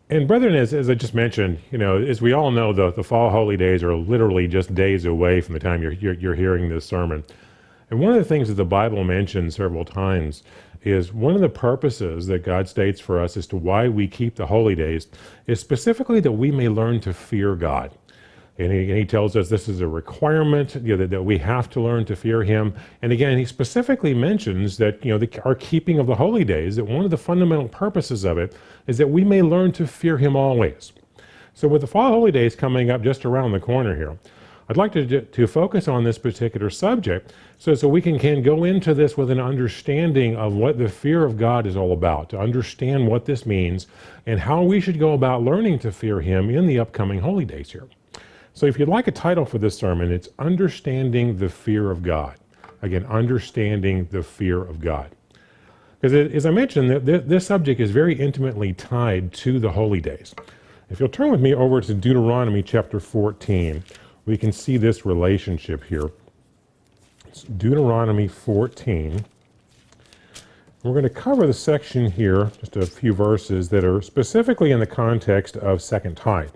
And brethren, as I just mentioned, as we all know, the fall holy days are literally just days away from the time you're hearing this sermon. And one of the things that the Bible mentions several times is one of the purposes that God states for us as to why we keep the holy days is specifically that we may learn to fear God. And he tells us this is a requirement, that we have to learn to fear him. And again, he specifically mentions that, our keeping of the holy days, that one of the fundamental purposes of it is that we may learn to fear him always. So with the fall holy days coming up just around the corner here, I'd like to focus on this particular subject so we can go into this with an understanding of what the fear of God is all about, to understand what this means and how we should go about learning to fear him in the upcoming holy days here. So if you'd like a title for this sermon, it's Understanding the Fear of God. Again, understanding the fear of God. Because as I mentioned, this subject is very intimately tied to the holy days. If you'll turn with me over to Deuteronomy chapter 14, we can see this relationship here. It's Deuteronomy 14. We're going to cover the section here, just a few verses that are specifically in the context of second tithe.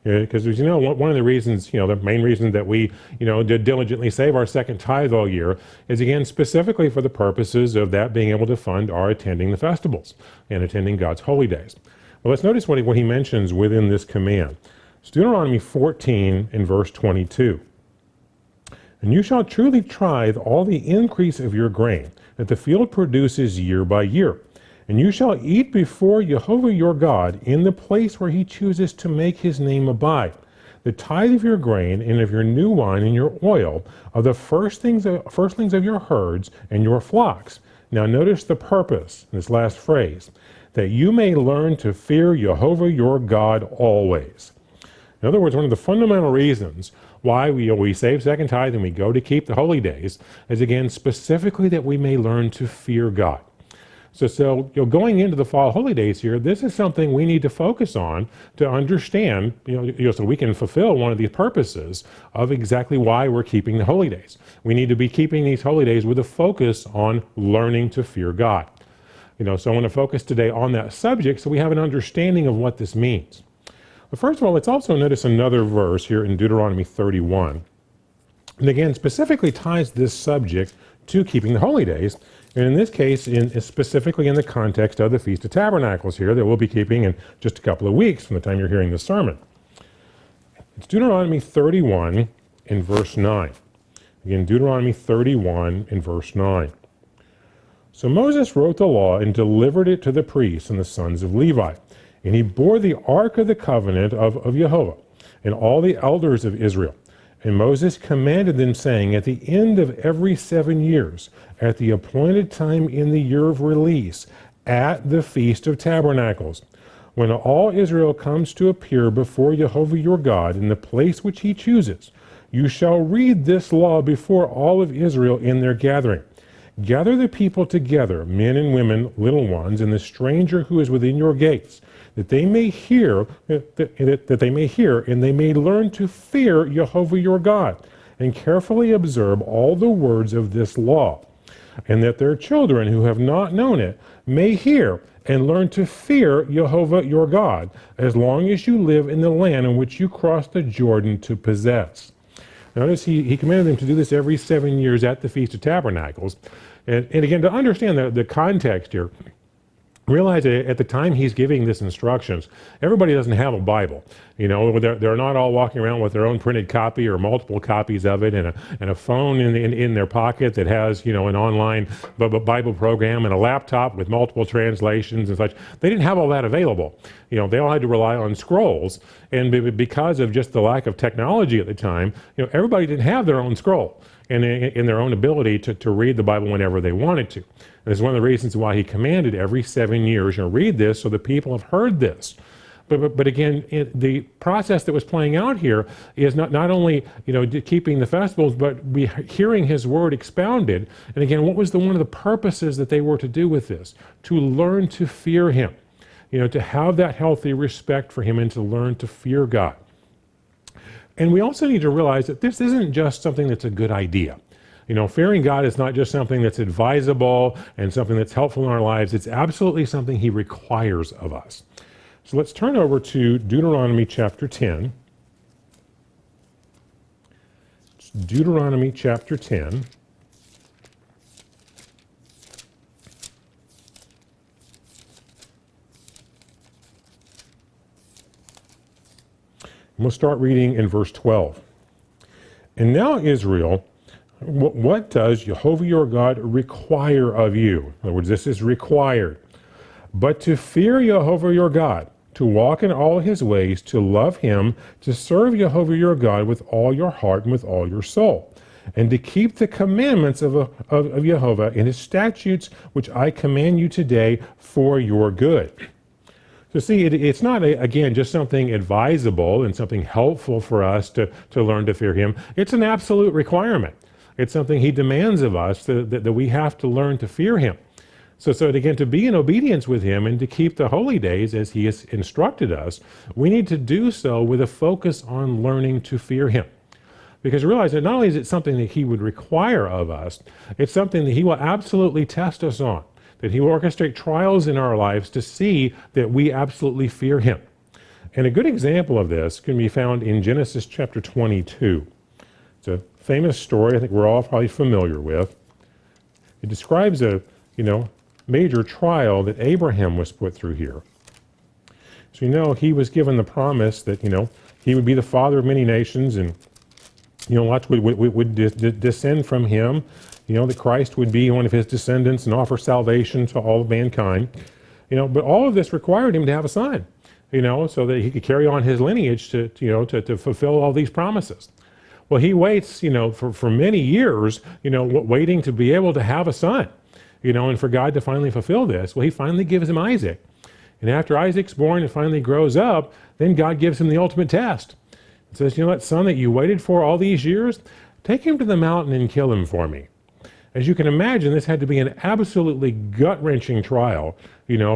Because as you know, one of the reasons, the main reason that we, diligently save our second tithe all year is, again, specifically for the purposes of that being able to fund our attending the festivals and attending God's holy days. Well, let's notice what he mentions within this command. It's Deuteronomy 14 and verse 22. And you shall truly tithe all the increase of your grain that the field produces year by year. And you shall eat before Jehovah your God in the place where he chooses to make his name abide. The tithe of your grain and of your new wine and your oil of the firstlings of your herds and your flocks. Now notice the purpose, this last phrase, that you may learn to fear Jehovah your God always. In other words, one of the fundamental reasons why we save second tithe and we go to keep the holy days is, again, specifically that we may learn to fear God. So going into the fall holy days here, this is something we need to focus on to understand, so we can fulfill one of the purposes of exactly why we're keeping the holy days. We need to be keeping these holy days with a focus on learning to fear God. So I want to focus today on that subject so we have an understanding of what this means. But first of all, let's also notice another verse here in Deuteronomy 31. And again, specifically ties this subject to keeping the holy days. And in this case, specifically in the context of the Feast of Tabernacles here that we'll be keeping in just a couple of weeks from the time you're hearing this sermon. It's Deuteronomy 31 and verse 9. Again, Deuteronomy 31 and verse 9. So Moses wrote the law and delivered it to the priests and the sons of Levi. And he bore the ark of the covenant of Jehovah and all the elders of Israel. And Moses commanded them, saying, at the end of every 7 years, at the appointed time in the year of release, at the Feast of Tabernacles, when all Israel comes to appear before Jehovah your God in the place which he chooses, you shall read this law before all of Israel in their gathering. Gather the people together, men and women, little ones, and the stranger who is within your gates, that they may hear, and they may learn to fear Jehovah your God, and carefully observe all the words of this law, and that their children who have not known it may hear and learn to fear Jehovah your God, as long as you live in the land in which you cross the Jordan to possess. Notice he commanded them to do this every 7 years at the Feast of Tabernacles. And again, to understand the context here, realize that at the time he's giving this instructions, everybody doesn't have a Bible. They're not all walking around with their own printed copy or multiple copies of it, and a phone in their pocket that has an online Bible program and a laptop with multiple translations and such. They didn't have all that available. They all had to rely on scrolls, and because of just the lack of technology at the time, everybody didn't have their own scroll and in their own ability to read the Bible whenever they wanted to. And it's one of the reasons why he commanded every 7 years, read this so the people have heard this. But again, the process that was playing out here is not only keeping the festivals, but hearing his word expounded. And again, what was one of the purposes that they were to do with this? To learn to fear him, to have that healthy respect for him and to learn to fear God. And we also need to realize that this isn't just something that's a good idea. Fearing God is not just something that's advisable and something that's helpful in our lives. It's absolutely something he requires of us. So let's turn over to Deuteronomy chapter 10. It's Deuteronomy chapter 10. We'll start reading in verse 12. And now, Israel, what does Jehovah your God require of you? In other words, this is required. But to fear Jehovah your God, to walk in all his ways, to love him, to serve Jehovah your God with all your heart and with all your soul, and to keep the commandments of Jehovah and his statutes, which I command you today for your good. So see, it's not, again, just something advisable and something helpful for us to learn to fear him. It's an absolute requirement. It's something he demands of us that we have to learn to fear him. So again, to be in obedience with him and to keep the holy days as he has instructed us, we need to do so with a focus on learning to fear him. Because realize that not only is it something that he would require of us, it's something that he will absolutely test us on. That he will orchestrate trials in our lives to see that we absolutely fear him. And a good example of this can be found in Genesis chapter 22. It's a famous story I think we're all probably familiar with. It describes a, major trial that Abraham was put through here. So, he was given the promise that, he would be the father of many nations and, lots would descend from him. That Christ would be one of his descendants and offer salvation to all of mankind. But all of this required him to have a son, so that he could carry on his lineage to fulfill all these promises. Well, he waits, for many years, waiting to be able to have a son, and for God to finally fulfill this. Well, he finally gives him Isaac. And after Isaac's born and finally grows up, then God gives him the ultimate test. It says, that son that you waited for all these years, take him to the mountain and kill him for me. As you can imagine, this had to be an absolutely gut-wrenching trial,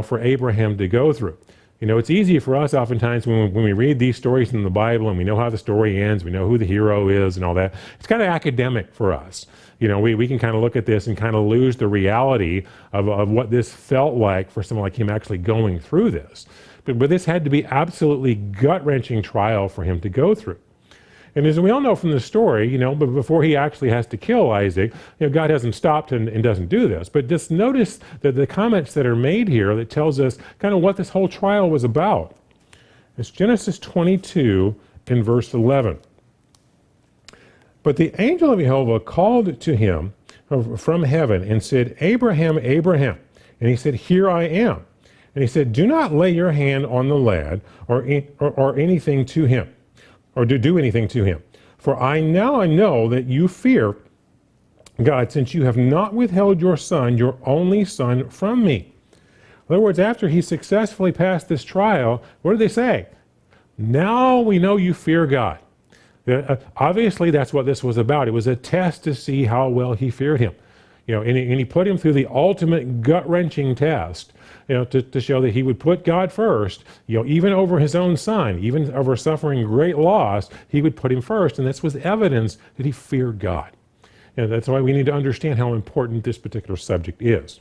for Abraham to go through. It's easy for us oftentimes when we read these stories in the Bible and we know how the story ends, we know who the hero is and all that. It's kind of academic for us. We can kind of look at this and kind of lose the reality of what this felt like for someone like him actually going through this. But this had to be absolutely gut-wrenching trial for him to go through. And as we all know from the story, but before he actually has to kill Isaac, God hasn't stopped and doesn't do this. But just notice that the comments that are made here that tells us kind of what this whole trial was about. It's Genesis 22 in verse 11. But the angel of Jehovah called to him from heaven and said, Abraham, Abraham. And he said, Here I am. And he said, Do not lay your hand on the lad or anything to him, or to do anything to him. For I know that you fear God, since you have not withheld your son, your only son, from me. In other words, after he successfully passed this trial, what did they say? Now we know you fear God. Obviously, that's what this was about. It was a test to see how well he feared him. And he put him through the ultimate gut-wrenching test, to show that he would put God first, even over his own son, even over suffering great loss, he would put him first. And this was evidence that he feared God. That's why we need to understand how important this particular subject is.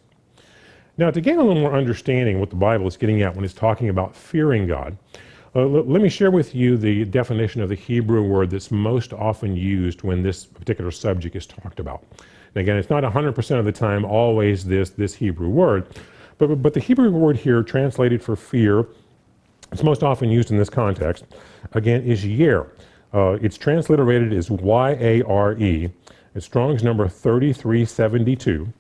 Now, to gain a little more understanding what the Bible is getting at when it's talking about fearing God, let me share with you the definition of the Hebrew word that's most often used when this particular subject is talked about. And again, it's not 100% of the time always this Hebrew word, but the Hebrew word here translated for fear, it's most often used in this context, again, is yer. It's transliterated as Y-A-R-E. It's Strong's number 3372.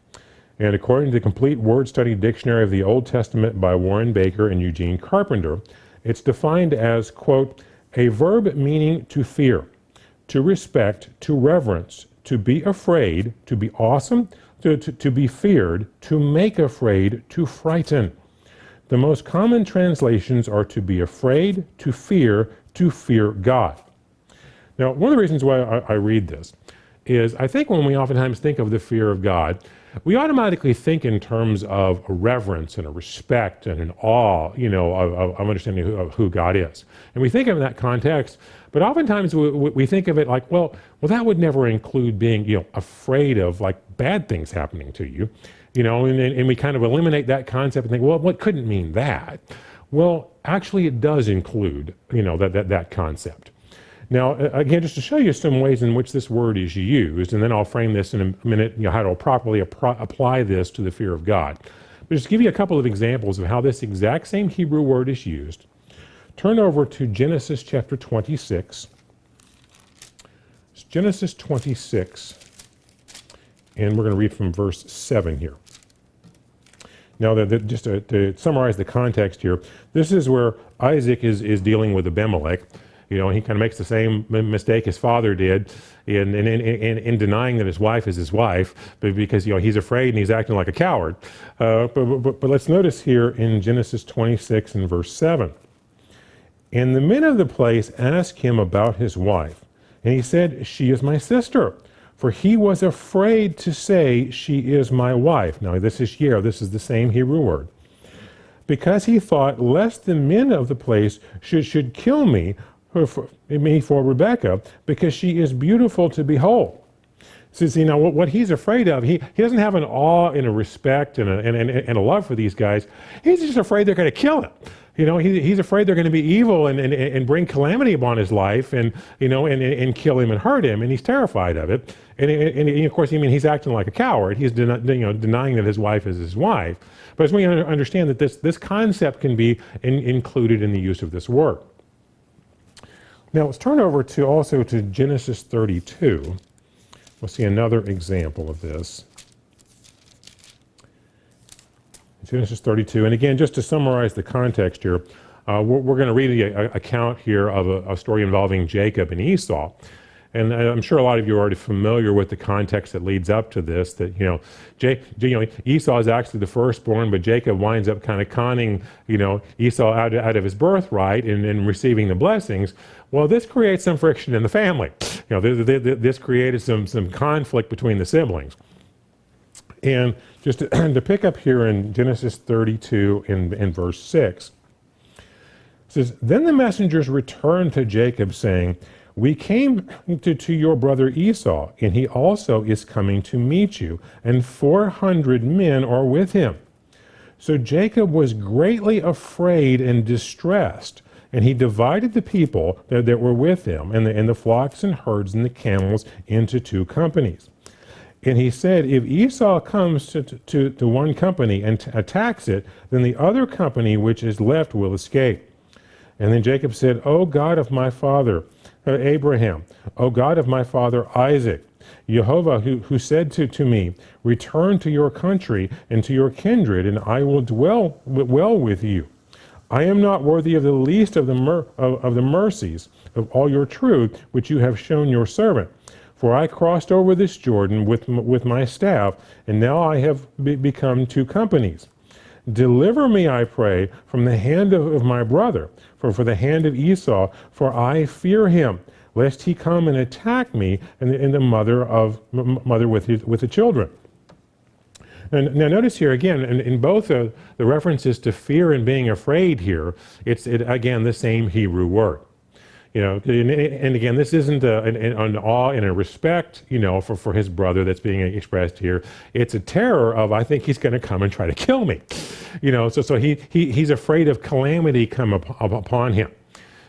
And according to the Complete Word Study Dictionary of the Old Testament by Warren Baker and Eugene Carpenter, it's defined as, quote, a verb meaning to fear, to respect, to reverence, to be afraid, to be awesome, to be feared, to make afraid, to frighten. The most common translations are to be afraid, to fear God. Now, one of the reasons why I read this is I think when we oftentimes think of the fear of God, we automatically think in terms of a reverence and a respect and an awe, of understanding of who God is. And we think of it in that context, but oftentimes we think of it like, well, that would never include being, afraid of like bad things happening to you, and we kind of eliminate that concept and think, well, what couldn't mean that? Well, actually it does include, that concept. Now, again, just to show you some ways in which this word is used, and then I'll frame this in a minute, how to properly apply this to the fear of God. But just give you a couple of examples of how this exact same Hebrew word is used. Turn over to Genesis chapter 26. It's Genesis 26, and we're going to read from verse 7 here. Now, just to summarize the context here, this is where Isaac is dealing with Abimelech. He kind of makes the same mistake his father did in denying that his wife is his wife, but because he's afraid and he's acting like a coward. But let's notice here in Genesis 26 and verse 7. And the men of the place asked him about his wife, and he said, "She is my sister." For he was afraid to say, "She is my wife." Now this is the same Hebrew word. Because he thought, lest the men of the place should kill me for Rebekah, because she is beautiful to behold. So see, now what he's afraid of, he doesn't have an awe and a respect and a love for these guys. He's just afraid they're going to kill him. He's afraid they're going to be evil and bring calamity upon his life and kill him and hurt him, and he's terrified of it. And of course, he's acting like a coward. He's denying that his wife is his wife. But as we understand that this concept can be included in the use of this word. Now let's turn over to Genesis 32. We'll see another example of this. Genesis 32, and again, just to summarize the context here, we're going to read an account here of a story involving Jacob and Esau. And I'm sure a lot of you are already familiar with the context that leads up to this, that, Esau is actually the firstborn, but Jacob winds up kind of conning, Esau out of his birthright and receiving the blessings. Well, this creates some friction in the family. This created some conflict between the siblings. And just to pick up here in Genesis 32 in verse 6, it says, "Then the messengers returned to Jacob, saying, 'We came to your brother Esau, and he also is coming to meet you, and 400 men are with him.' So Jacob was greatly afraid and distressed, and he divided the people that were with him, and the flocks and herds and the camels into 2 companies. And he said, 'If Esau comes to one company and attacks it, then the other company which is left will escape.' And then Jacob said, 'O God of my father Abraham, O God of my father Isaac, Jehovah, who said to me, return to your country and to your kindred, and I will dwell well with you. I am not worthy of the least of the mercies of all your truth, which you have shown your servant. For I crossed over this Jordan with my staff, and now I have become 2 companies. Deliver me, I pray, from the hand of my brother, for the hand of Esau, for I fear him, lest he come and attack me and the mother with the children.'" And now notice here again, in both the references to fear and being afraid here, it's again the same Hebrew word. And again, this isn't an awe and a respect, for his brother that's being expressed here. It's a terror of, I think he's going to come and try to kill me. So he's afraid of calamity come upon him.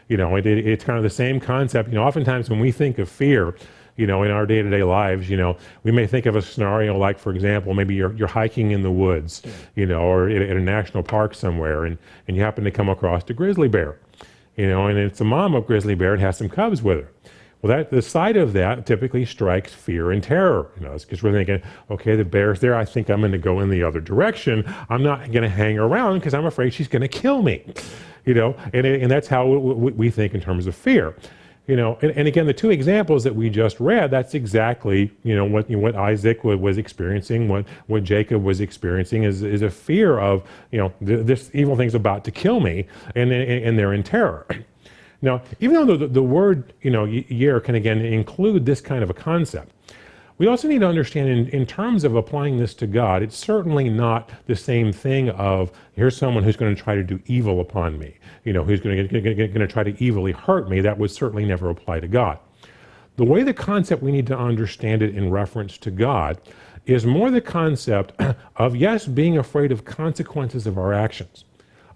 It's kind of the same concept. Oftentimes when we think of fear, in our day-to-day lives, we may think of a scenario like, for example, maybe you're hiking in the woods, or in a national park somewhere, and you happen to come across a grizzly bear. And it's a mom of grizzly bear and has some cubs with her. Well, the sight of that typically strikes fear and terror. Because we're thinking, okay, the bear's there. I think I'm going to go in the other direction. I'm not going to hang around because I'm afraid she's going to kill me. And that's how we think in terms of fear. And again, the 2 examples that we just read, that's exactly, what Isaac was experiencing, what Jacob was experiencing is a fear of, this evil thing's about to kill me, and they're in terror. Now, even though the word, year can again include this kind of a concept, we also need to understand in terms of applying this to God, it's certainly not the same thing of, here's someone who's going to try to do evil upon me, who's going to try to evilly hurt me. That would certainly never apply to God. The way the concept we need to understand it in reference to God is more the concept of, yes, being afraid of consequences of our actions,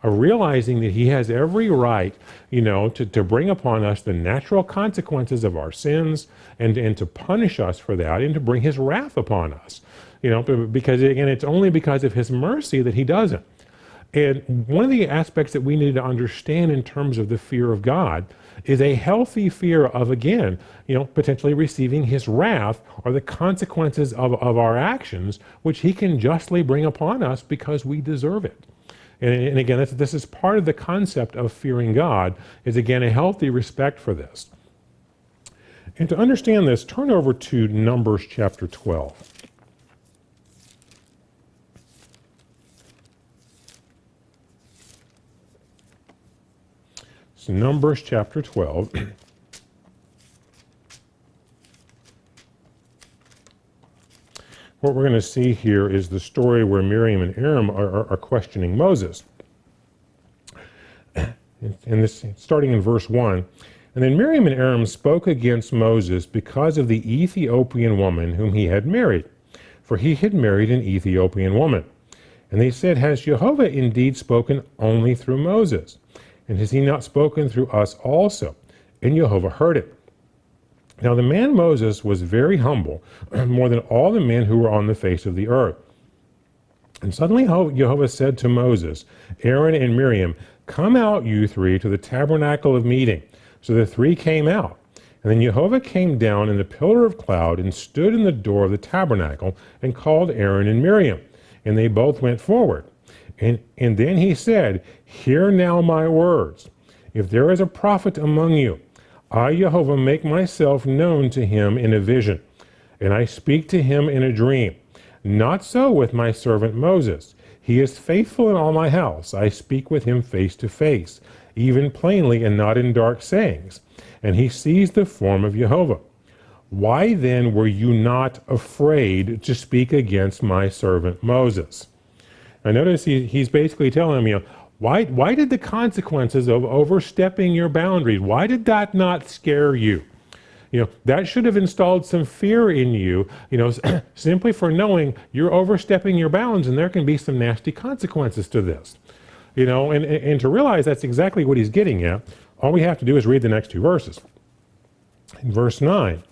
of realizing that he has every right, to bring upon us the natural consequences of our sins and to punish us for that and to bring his wrath upon us. Because again, it's only because of his mercy that he doesn't. And one of the aspects that we need to understand in terms of the fear of God is a healthy fear of, again, potentially receiving his wrath or the consequences of our actions, which he can justly bring upon us because we deserve it. And again, this is part of the concept of fearing God, is again a healthy respect for this. And to understand this, turn over to Numbers chapter 12. So Numbers chapter 12. What we're going to see here is the story where Miriam and Aaron are questioning Moses. And this, starting in verse 1. And then Miriam and Aaron spoke against Moses because of the Ethiopian woman whom he had married, for he had married an Ethiopian woman. And they said, Has Jehovah indeed spoken only through Moses? And has he not spoken through us also? And Jehovah heard it. Now the man Moses was very humble, more than all the men who were on the face of the earth. And suddenly Jehovah said to Moses, Aaron and Miriam, Come out, you three, to the tabernacle of meeting. So the three came out. And then Jehovah came down in the pillar of cloud and stood in the door of the tabernacle and called Aaron and Miriam. And they both went forward. And then he said, Hear now my words. If there is a prophet among you, I, Jehovah, make myself known to him in a vision, and I speak to him in a dream. Not so with my servant Moses. He is faithful in all my house. I speak with him face to face, even plainly and not in dark sayings. And he sees the form of Jehovah. Why then were you not afraid to speak against my servant Moses? I notice he's basically telling him, why did the consequences of overstepping your boundaries, why did that not scare you? That should have installed some fear in you, simply for knowing you're overstepping your bounds and there can be some nasty consequences to this. And to realize that's exactly what he's getting at, all we have to do is read the next two verses. In verse 9,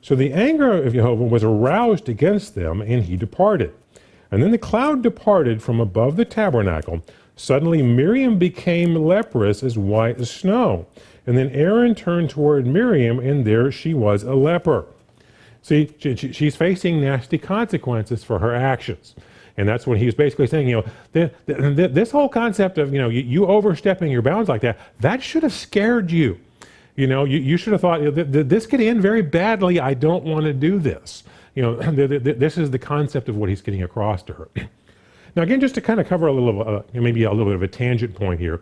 So the anger of Jehovah was aroused against them, and he departed. And then the cloud departed from above the tabernacle. Suddenly Miriam became leprous as white as snow. And then Aaron turned toward Miriam, and there she was a leper. See, she's facing nasty consequences for her actions. And that's what he's basically saying, this whole concept of, you overstepping your bounds like that should have scared you. You should have thought, this could end very badly. I don't want to do this. This is the concept of what he's getting across to her. Now, again, just to kind of cover a little, maybe a little bit of a tangent point here.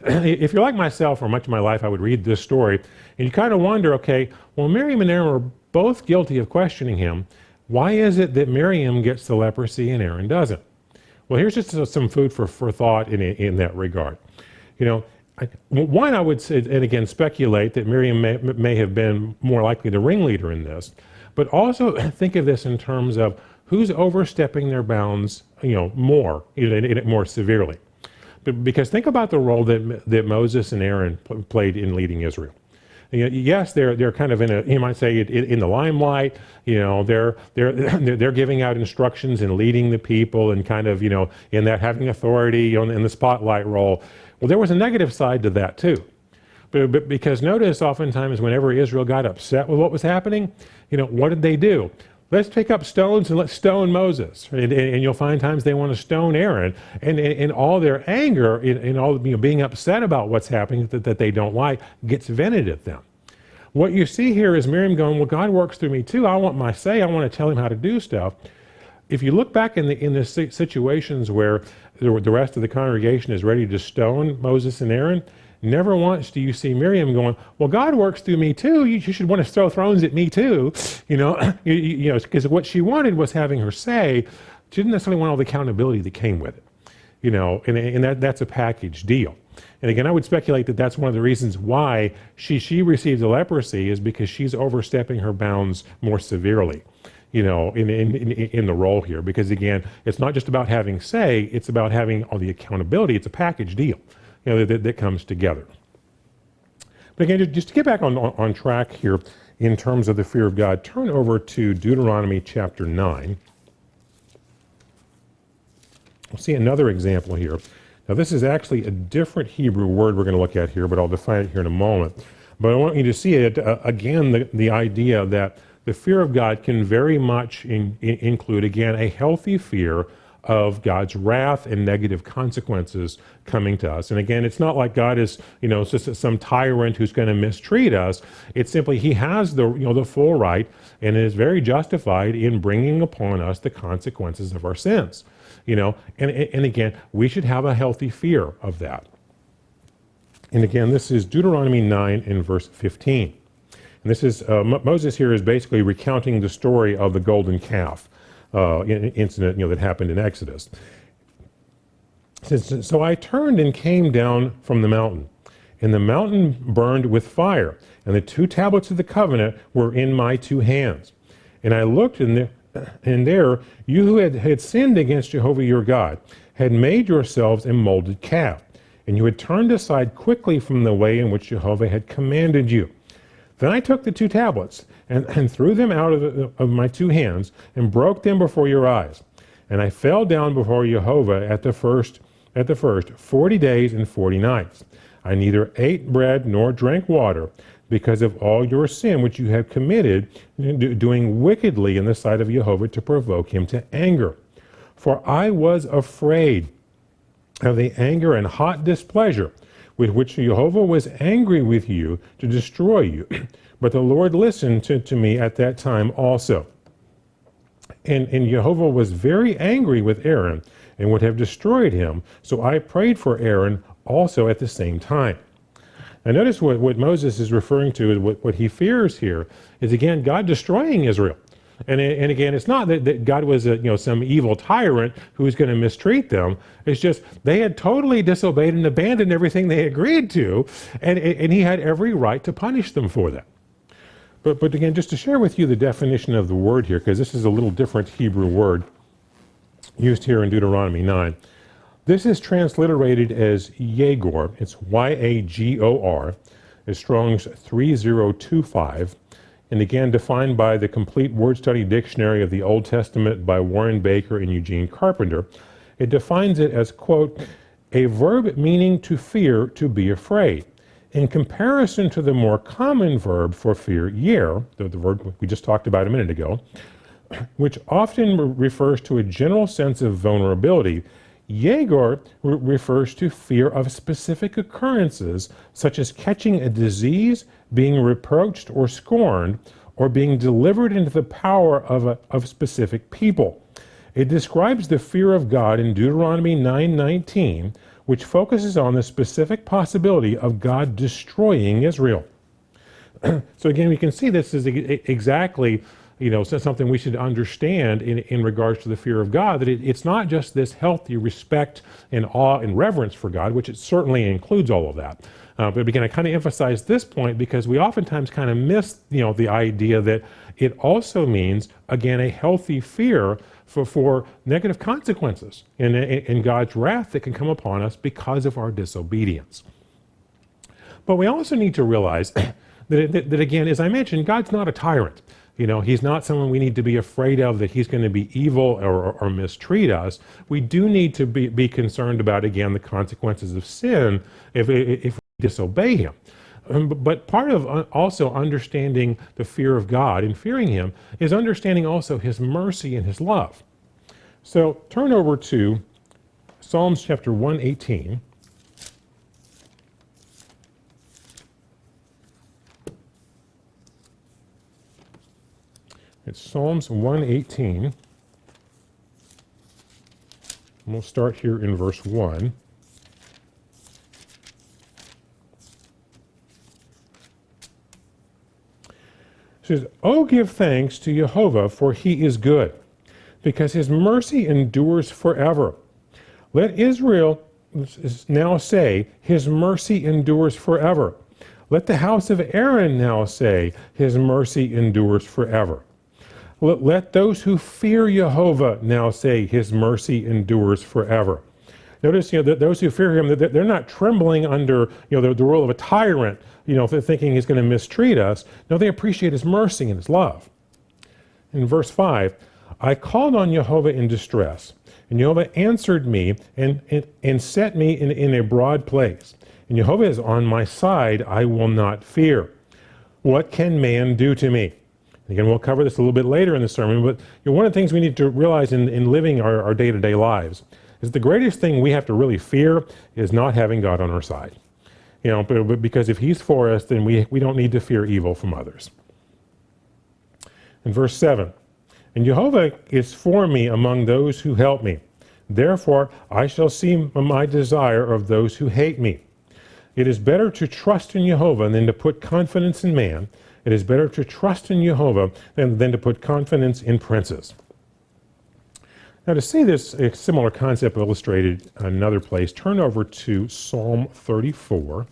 If you're like myself, or much of my life, I would read this story, and you kind of wonder, okay, well, Miriam and Aaron were both guilty of questioning him. Why is it that Miriam gets the leprosy and Aaron doesn't? Well, here's just some food for thought in that regard. One, I would say, and again, speculate that Miriam may have been more likely the ringleader in this, but also think of this in terms of who's overstepping their bounds, more severely. Because think about the role that Moses and Aaron played in leading Israel. Yes, they're kind of you might say, in the limelight. They're giving out instructions and leading the people, and kind of in that having authority in the spotlight role. Well, there was a negative side to that too. But because notice, oftentimes whenever Israel got upset with what was happening, what did they do? Let's pick up stones and let's stone Moses. And you'll find times they want to stone Aaron. And all their anger, and all being upset about what's happening that they don't like, gets vented at them. What you see here is Miriam going, well, God works through me too. I want my say. I want to tell him how to do stuff. If you look back in the situations where the rest of the congregation is ready to stone Moses and Aaron, never once do you see Miriam going, well, God works through me too. You should want to throw thrones at me too. Because what she wanted was having her say. She didn't necessarily want all the accountability that came with it. And that's a package deal. And again, I would speculate that that's one of the reasons why she received the leprosy, is because she's overstepping her bounds more severely. in the role here, because again, it's not just about having say, it's about having all the accountability. It's a package deal, that comes together. But again, just to get back on track here in terms of the fear of God, turn over to Deuteronomy chapter 9. We'll see another example here. Now, this is actually a different Hebrew word we're going to look at here, but I'll define it here in a moment. But I want you to see it, again, the idea that the fear of God can very much include, again, a healthy fear of God's wrath and negative consequences coming to us. And again, it's not like God is, just some tyrant who's going to mistreat us. It's simply he has the full right and is very justified in bringing upon us the consequences of our sins. And again, we should have a healthy fear of that. And again, this is Deuteronomy 9 in verse 15. And this is, Moses here is basically recounting the story of the golden calf incident, that happened in Exodus. It says, "So I turned and came down from the mountain, and the mountain burned with fire, and the 2 tablets of the covenant were in my 2 hands. And I looked, and there you who had sinned against Jehovah your God had made yourselves a molded calf, and you had turned aside quickly from the way in which Jehovah had commanded you. Then I took the 2 tablets and threw them out of my 2 hands and broke them before your eyes. And I fell down before Jehovah at the first 40 days and 40 nights. I neither ate bread nor drank water because of all your sin which you have committed, doing wickedly in the sight of Jehovah to provoke him to anger. For I was afraid of the anger and hot displeasure with which Jehovah was angry with you to destroy you. But the Lord listened to me at that time also. And Jehovah was very angry with Aaron and would have destroyed him. So I prayed for Aaron also at the same time." Now notice what Moses is referring to, what he fears here is, again, God destroying Israel. And again, it's not that God was some evil tyrant who was going to mistreat them. It's just they had totally disobeyed and abandoned everything they agreed to, and he had every right to punish them for that. But again, just to share with you the definition of the word here, because this is a little different Hebrew word used here in Deuteronomy 9. This is transliterated as Yagor. It's Y-A-G-O-R. It's Strong's 3025. And again, defined by the Complete Word Study Dictionary of the Old Testament by Warren Baker and Eugene Carpenter. It defines it as, quote, "a verb meaning to fear, to be afraid. In comparison to the more common verb for fear, yer," the verb we just talked about a minute ago, which often refers to a general sense of vulnerability, Yegor refers to fear of specific occurrences, such as catching a disease, being reproached or scorned, or being delivered into the power of specific people. It describes the fear of God in Deuteronomy 9:19, which focuses on the specific possibility of God destroying Israel. So again, we can see this is exactly something we should understand in regards to the fear of God, that it's not just this healthy respect and awe and reverence for God, which it certainly includes all of that. But again, I kind of emphasize this point because we oftentimes kind of miss, the idea that it also means, again, a healthy fear for negative consequences and God's wrath that can come upon us because of our disobedience. But we also need to realize that again, as I mentioned, God's not a tyrant. He's not someone we need to be afraid of, that he's going to be evil or mistreat us. We do need to be concerned about, again, the consequences of sin if we disobey him. But part of also understanding the fear of God and fearing him is understanding also his mercy and his love. So turn over to Psalms chapter 118. It's Psalms 118. And we'll start here in verse 1. It says, "Oh, give thanks to Jehovah, for he is good, because his mercy endures forever. Let Israel now say, his mercy endures forever. Let the house of Aaron now say, his mercy endures forever. Let those who fear Jehovah now say, his mercy endures forever. Notice, that those who fear him, they're not trembling under, the rule of a tyrant, if they're thinking he's going to mistreat us. No, they appreciate his mercy and his love. In verse 5, I called on Jehovah in distress, and Jehovah answered me and set me in a broad place. And Jehovah is on my side, I will not fear. What can man do to me? Again, we'll cover this a little bit later in the sermon, but one of the things we need to realize in living our day-to-day lives is the greatest thing we have to really fear is not having God on our side. Because if he's for us, then we don't need to fear evil from others. In verse 7, and Jehovah is for me among those who help me. Therefore, I shall see my desire of those who hate me. It is better to trust in Jehovah than to put confidence in man. It is better to trust in Jehovah than to put confidence in princes. Now, to see this similar concept illustrated in another place, turn over to Psalm 34.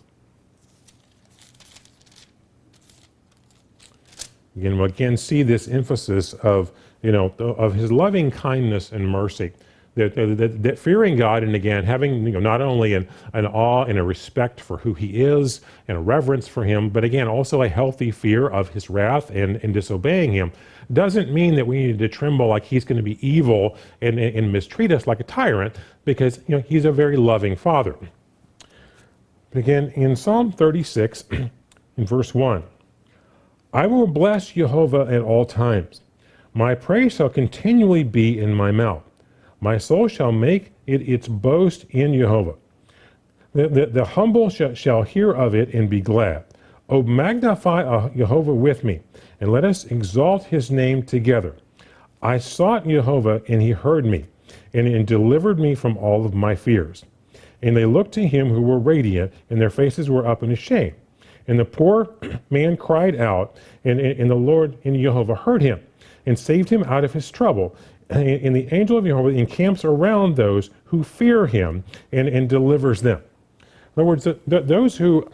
We'll again see this emphasis of his loving kindness and mercy. That fearing God, and again having not only an awe and a respect for who he is and a reverence for him, but again also a healthy fear of his wrath and disobeying him, doesn't mean that we need to tremble like he's going to be evil and mistreat us like a tyrant, because he's a very loving father. But again, in Psalm 36, in verse 1, I will bless Jehovah at all times. My praise shall continually be in my mouth. My soul shall make it its boast in Jehovah. The humble shall hear of it and be glad. O magnify Jehovah with me, and let us exalt his name together. I sought Jehovah, and he heard me, and delivered me from all of my fears. And they looked to him who were radiant, and their faces were up in shame. And the poor man cried out, and the Lord and Jehovah heard him, and saved him out of his trouble. And the angel of Jehovah encamps around those who fear him and delivers them. In other words, those who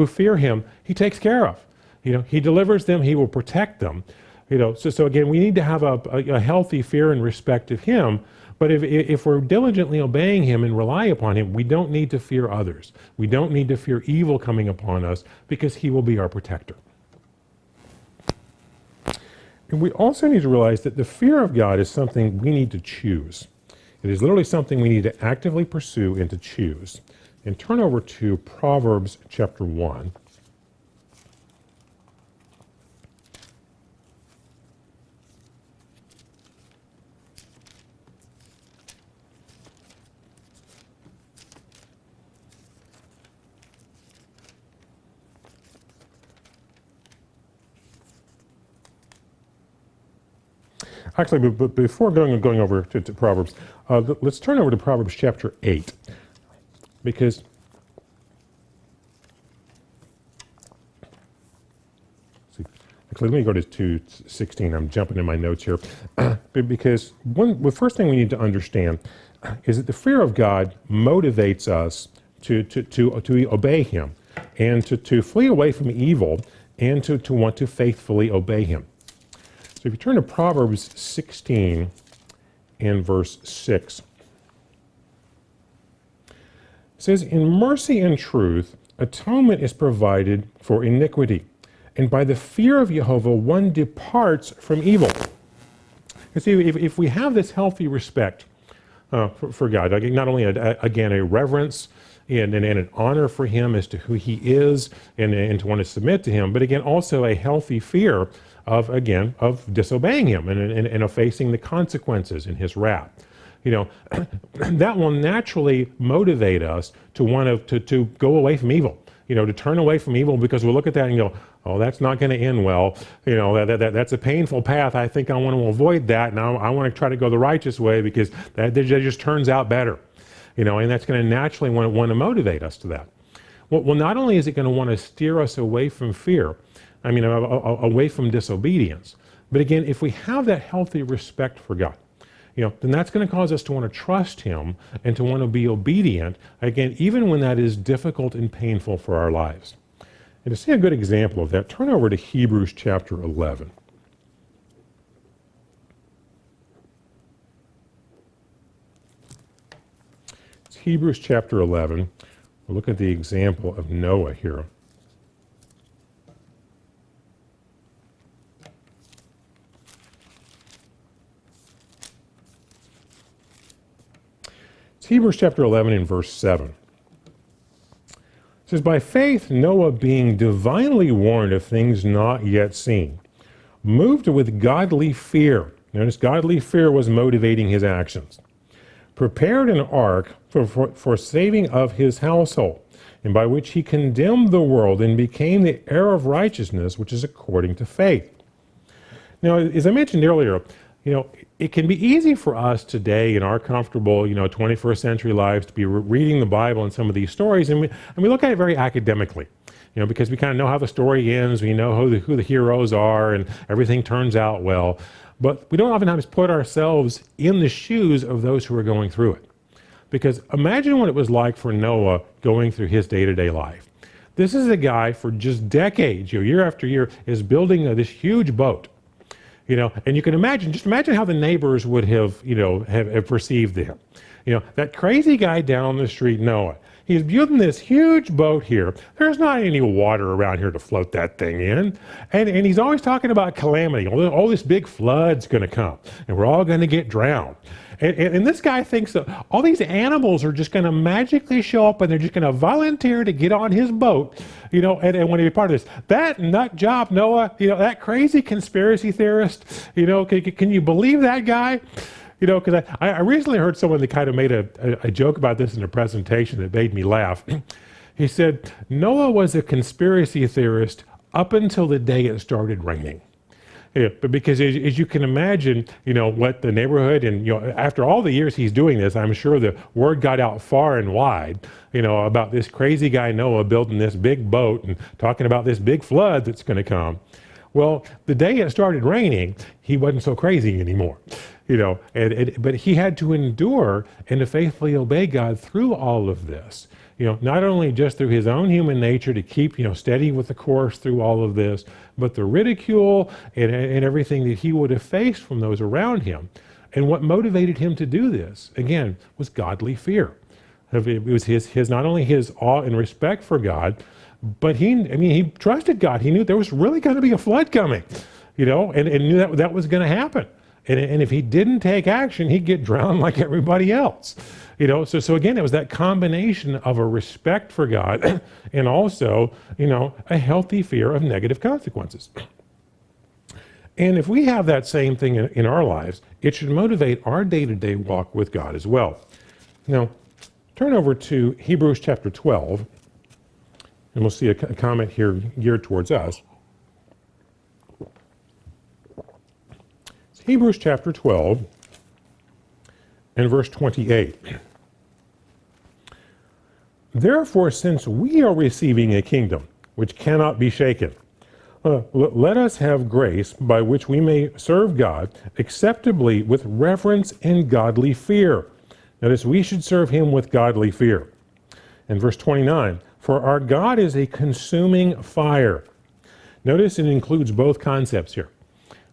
fear him, he takes care of. He delivers them, he will protect them. So again, we need to have a healthy fear and respect of him. But if we're diligently obeying him and rely upon him, we don't need to fear others. We don't need to fear evil coming upon us, because he will be our protector. And we also need to realize that the fear of God is something we need to choose. It is literally something we need to actively pursue and to choose. And turn over to Proverbs chapter 1. Actually, but before going over to Proverbs, let's turn over to Proverbs chapter 8. Because actually, let me go to 2:16. I'm jumping in my notes here. Because the first thing we need to understand is that the fear of God motivates us to obey him, and to flee away from evil, and to want to faithfully obey him. So if you turn to Proverbs 16 and verse 6, it says, in mercy and truth, atonement is provided for iniquity, and by the fear of Jehovah one departs from evil. You see, if we have this healthy respect for God, not only again a reverence and an honor for him as to who he is, and to want to submit to him, but again also a healthy fear of disobeying him and of facing the consequences in his wrath. That will naturally motivate us to want to go away from evil, to turn away from evil, because we'll look at that and go, oh, that's not going to end well. That's a painful path. I think I want to avoid that. And I want to try to go the righteous way, because that just turns out better. And that's going to naturally want to motivate us to that. Well, not only is it going to want to steer us away from fear, away from disobedience, but again, if we have that healthy respect for God, then that's going to cause us to want to trust him and to want to be obedient, again, even when that is difficult and painful for our lives. And to see a good example of that, turn over to Hebrews chapter 11. Hebrews chapter 11. We'll look at the example of Noah here. It's Hebrews chapter 11 and verse 7. It says, by faith Noah, being divinely warned of things not yet seen, moved with godly fear. Notice godly fear was motivating his actions. Prepared an ark for saving of his household, and by which he condemned the world and became the heir of righteousness, which is according to faith. Now, as I mentioned earlier, it can be easy for us today in our comfortable, 21st century lives to be reading the Bible and some of these stories, and we look at it very academically. Because we kind of know how the story ends, we know who the heroes are, and everything turns out well. But we don't oftentimes put ourselves in the shoes of those who are going through it. Because imagine what it was like for Noah going through his day-to-day life. This is a guy for just decades, year after year, is building this huge boat. And you can imagine how the neighbors would have perceived him. That crazy guy down the street, Noah. He's building this huge boat here. There's not any water around here to float that thing in. And he's always talking about calamity. All this big flood's going to come, and we're all going to get drowned. And this guy thinks that all these animals are just going to magically show up, and they're just going to volunteer to get on his boat, and want to be part of this. That nut job, Noah, that crazy conspiracy theorist, can you believe that guy? Because I recently heard someone that kind of made a joke about this in a presentation that made me laugh. He said, Noah was a conspiracy theorist up until the day it started raining. But because as you can imagine, what the neighborhood and, after all the years he's doing this, I'm sure the word got out far and wide, about this crazy guy Noah building this big boat and talking about this big flood that's going to come. Well, the day it started raining, he wasn't so crazy anymore. But he had to endure and to faithfully obey God through all of this. Not only just through his own human nature to keep, steady with the course through all of this, but the ridicule and everything that he would have faced from those around him. And what motivated him to do this, again, was godly fear. It was his not only his awe and respect for God, but he trusted God. He knew there was really going to be a flood coming, and knew that was going to happen. And if he didn't take action, he'd get drowned like everybody else. So again, it was that combination of a respect for God and also, a healthy fear of negative consequences. And if we have that same thing in our lives, it should motivate our day-to-day walk with God as well. Now, turn over to Hebrews chapter 12, and we'll see a comment here geared towards us. Hebrews chapter 12 and verse 28. Therefore, since we are receiving a kingdom which cannot be shaken, let us have grace by which we may serve God acceptably with reverence and godly fear. Notice, we should serve him with godly fear. And verse 29, for our God is a consuming fire. Notice it includes both concepts here.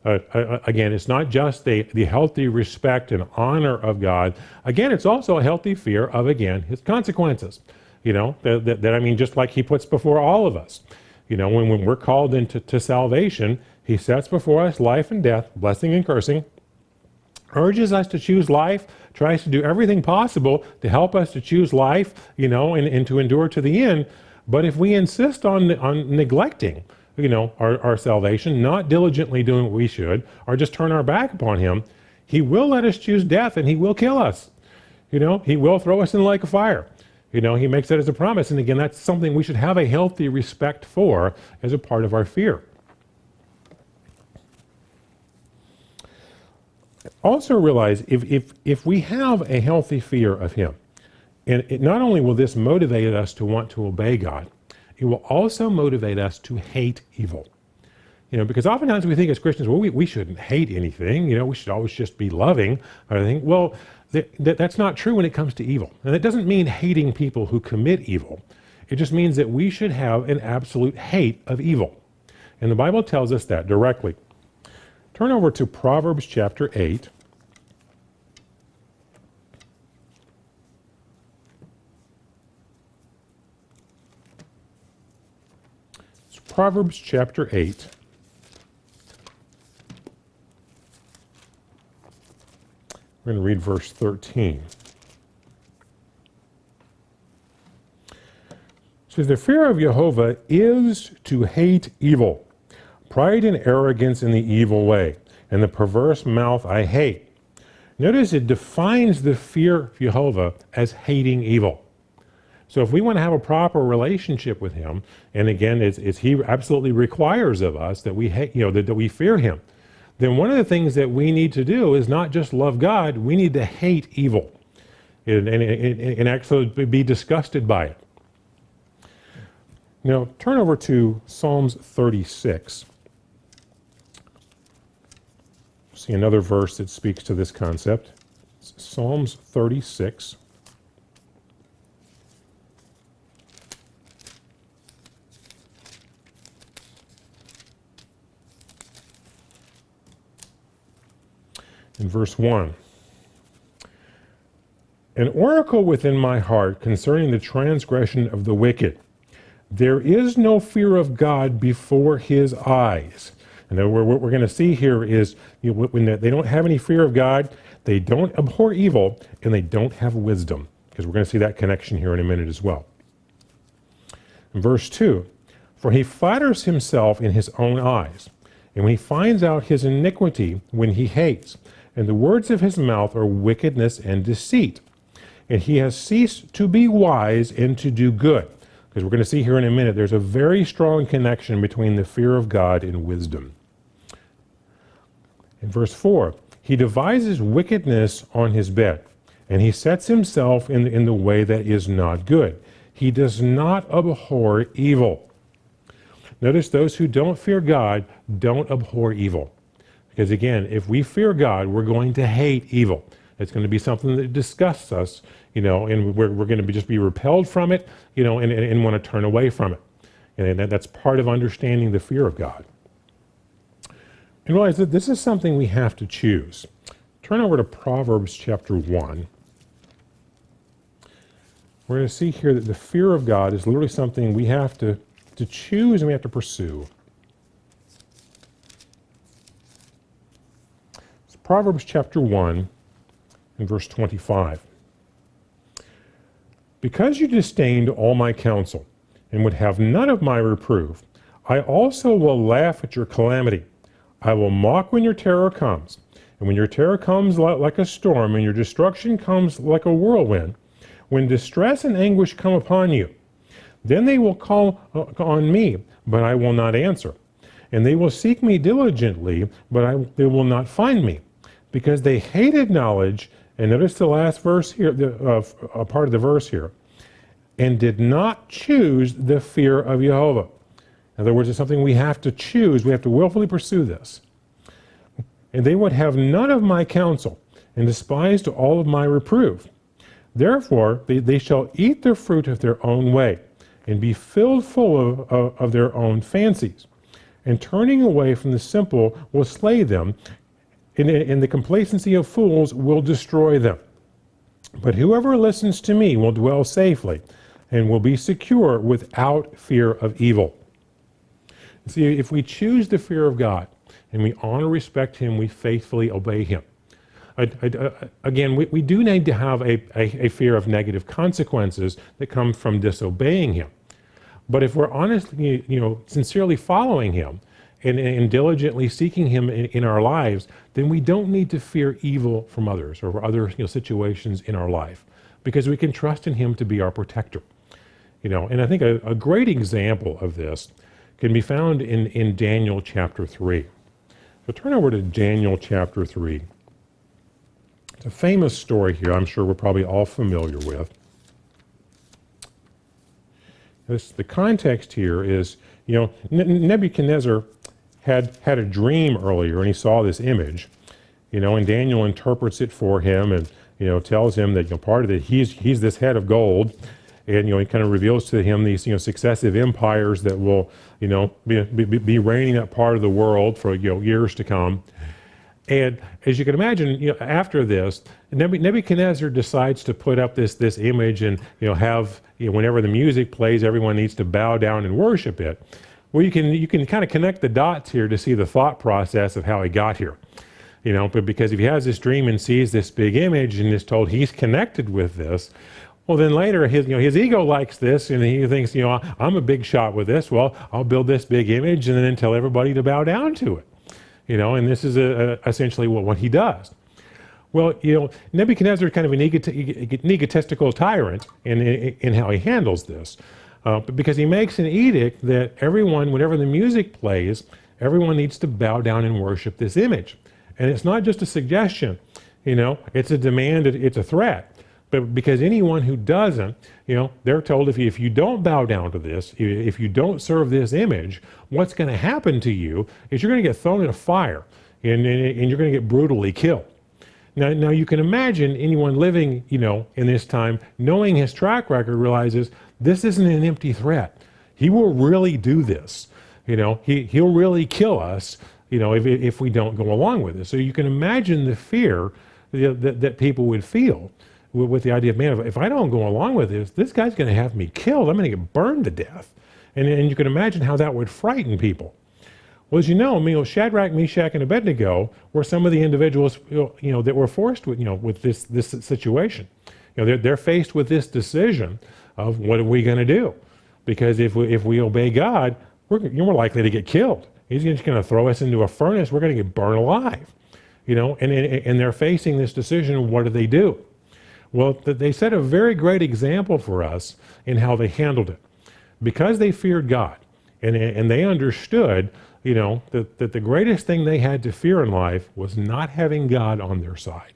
Again, it's not just the healthy respect and honor of God. Again, it's also a healthy fear of, again, his consequences. Just like he puts before all of us. When we're called into salvation, he sets before us life and death, blessing and cursing, urges us to choose life, tries to do everything possible to help us to choose life, and to endure to the end. But if we insist on neglecting, our salvation, not diligently doing what we should, or just turn our back upon him, he will let us choose death and he will kill us. He will throw us in the lake of fire. He makes that as a promise. And again, that's something we should have a healthy respect for as a part of our fear. Also realize if we have a healthy fear of him, and not only will this motivate us to want to obey God, it will also motivate us to hate evil. Because oftentimes we think as Christians, well, we shouldn't hate anything. We should always just be loving. I think, well, that's not true when it comes to evil. And that doesn't mean hating people who commit evil. It just means that we should have an absolute hate of evil. And the Bible tells us that directly. Turn over to Proverbs chapter 8. Proverbs chapter 8. We're going to read verse 13. It says, the fear of Jehovah is to hate evil, pride and arrogance in the evil way, and the perverse mouth I hate. Notice it defines the fear of Jehovah as hating evil. So if we want to have a proper relationship with him, and again, it's he absolutely requires of us that we hate, that we fear him, then one of the things that we need to do is not just love God, we need to hate evil and actually be disgusted by it. Now, turn over to Psalms 36. See another verse that speaks to this concept. It's Psalms 36. In verse 1. An oracle within my heart concerning the transgression of the wicked. There is no fear of God before his eyes. And then what we're going to see here is when they don't have any fear of God, they don't abhor evil, and they don't have wisdom. Because we're going to see that connection here in a minute as well. In verse 2, for he flatters himself in his own eyes, and when he finds out his iniquity when he hates, and the words of his mouth are wickedness and deceit. And he has ceased to be wise and to do good. Because we're going to see here in a minute, there's a very strong connection between the fear of God and wisdom. In verse 4, he devises wickedness on his bed, and he sets himself in the way that is not good. He does not abhor evil. Notice those who don't fear God don't abhor evil. Because again, if we fear God, we're going to hate evil. It's going to be something that disgusts us, and we're going to just be repelled from it, and want to turn away from it. And that's part of understanding the fear of God. And realize that this is something we have to choose. Turn over to Proverbs chapter 1. We're going to see here that the fear of God is literally something we have to choose and we have to pursue. It's Proverbs chapter 1 and verse 25. Because you disdained all my counsel and would have none of my reproof, I also will laugh at your calamity. I will mock when your terror comes. And when your terror comes like a storm and your destruction comes like a whirlwind, when distress and anguish come upon you, then they will call on me, but I will not answer. And they will seek me diligently, but they will not find me, because they hated knowledge. And notice the last verse here, a part of the verse here, and did not choose the fear of Jehovah. In other words, it's something we have to choose. We have to willfully pursue this. And they would have none of my counsel, and despised all of my reproof. Therefore, they shall eat the fruit of their own way, and be filled full of their own fancies. And turning away from the simple will slay them, and the complacency of fools will destroy them. But whoever listens to me will dwell safely, and will be secure without fear of evil. See, if we choose the fear of God, and we honor, respect him, we faithfully obey him. Again, we do need to have a fear of negative consequences that come from disobeying him. But if we're honestly, sincerely following him and diligently seeking him in our lives, then we don't need to fear evil from others or other situations in our life, because we can trust in him to be our protector. And I think a great example of this can be found in Daniel chapter 3. So turn over to Daniel chapter 3. It's a famous story here I'm sure we're probably all familiar with. The context here is, Nebuchadnezzar had a dream earlier, and he saw this image, and Daniel interprets it for him, and tells him that part of it, he's this head of gold, and he kind of reveals to him these successive empires that will be reigning that part of the world for years to come. And as you can imagine, after this, Nebuchadnezzar decides to put up this image and have whenever the music plays, everyone needs to bow down and worship it. Well, you can kind of connect the dots here to see the thought process of how he got here. But because if he has this dream and sees this big image and is told he's connected with this, well, then later his ego likes this and he thinks, I'm a big shot with this. Well, I'll build this big image and then tell everybody to bow down to it. And this is essentially what he does. Well, Nebuchadnezzar is kind of an egotistical tyrant in how he handles this, because he makes an edict that everyone, whenever the music plays, everyone needs to bow down and worship this image. And it's not just a suggestion, it's a demand, it's a threat. But because anyone who doesn't, they're told if you don't bow down to this, if you don't serve this image, what's going to happen to you is you're going to get thrown in a fire and you're going to get brutally killed. Now you can imagine anyone living, in this time, knowing his track record, realizes this isn't an empty threat. He will really do this. He'll really kill us, if we don't go along with it. So you can imagine the fear that people would feel with the idea of, man, if I don't go along with this guy's going to have me killed. I'm going to get burned to death. And you can imagine how that would frighten people. Well, as you know, Shadrach, Meshach, and Abednego were some of the individuals, that were forced with this situation. They're faced with this decision of what are we going to do? Because if we obey God, you're more likely to get killed. He's just going to throw us into a furnace. We're going to get burned alive. And they're facing this decision. What do? Well, they set a very great example for us in how they handled it. Because they feared God and they understood, that the greatest thing they had to fear in life was not having God on their side.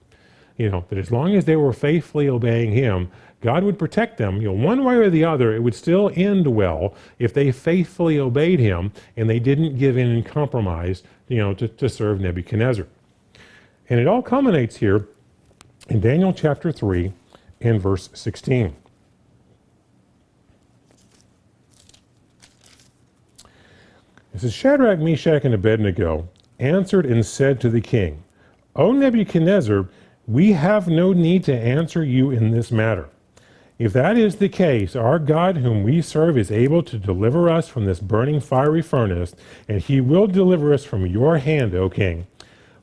That as long as they were faithfully obeying him, God would protect them. One way or the other, it would still end well if they faithfully obeyed him and they didn't give in and compromise, to serve Nebuchadnezzar. And it all culminates here in Daniel chapter 3 and verse 16. It says, Shadrach, Meshach, and Abednego answered and said to the king, O Nebuchadnezzar, we have no need to answer you in this matter. If that is the case, our God whom we serve is able to deliver us from this burning fiery furnace, and he will deliver us from your hand, O king.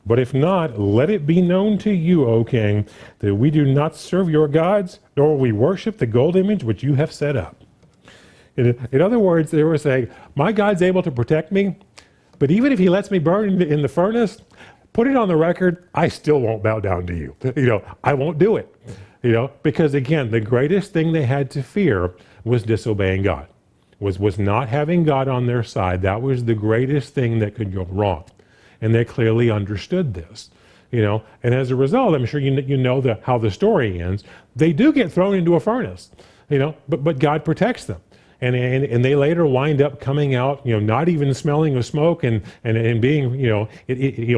But if not, let it be known to you, O king, that we do not serve your gods, nor will we worship the gold image which you have set up. In other words, they were saying, my God's able to protect me, but even if he lets me burn in the furnace, put it on the record, I still won't bow down to you. I won't do it. Because again, the greatest thing they had to fear was disobeying God, was not having God on their side. That was the greatest thing that could go wrong. And they clearly understood this. And as a result, I'm sure how the story ends. They do get thrown into a furnace, but God protects them. And they later wind up coming out, not even smelling of smoke and being,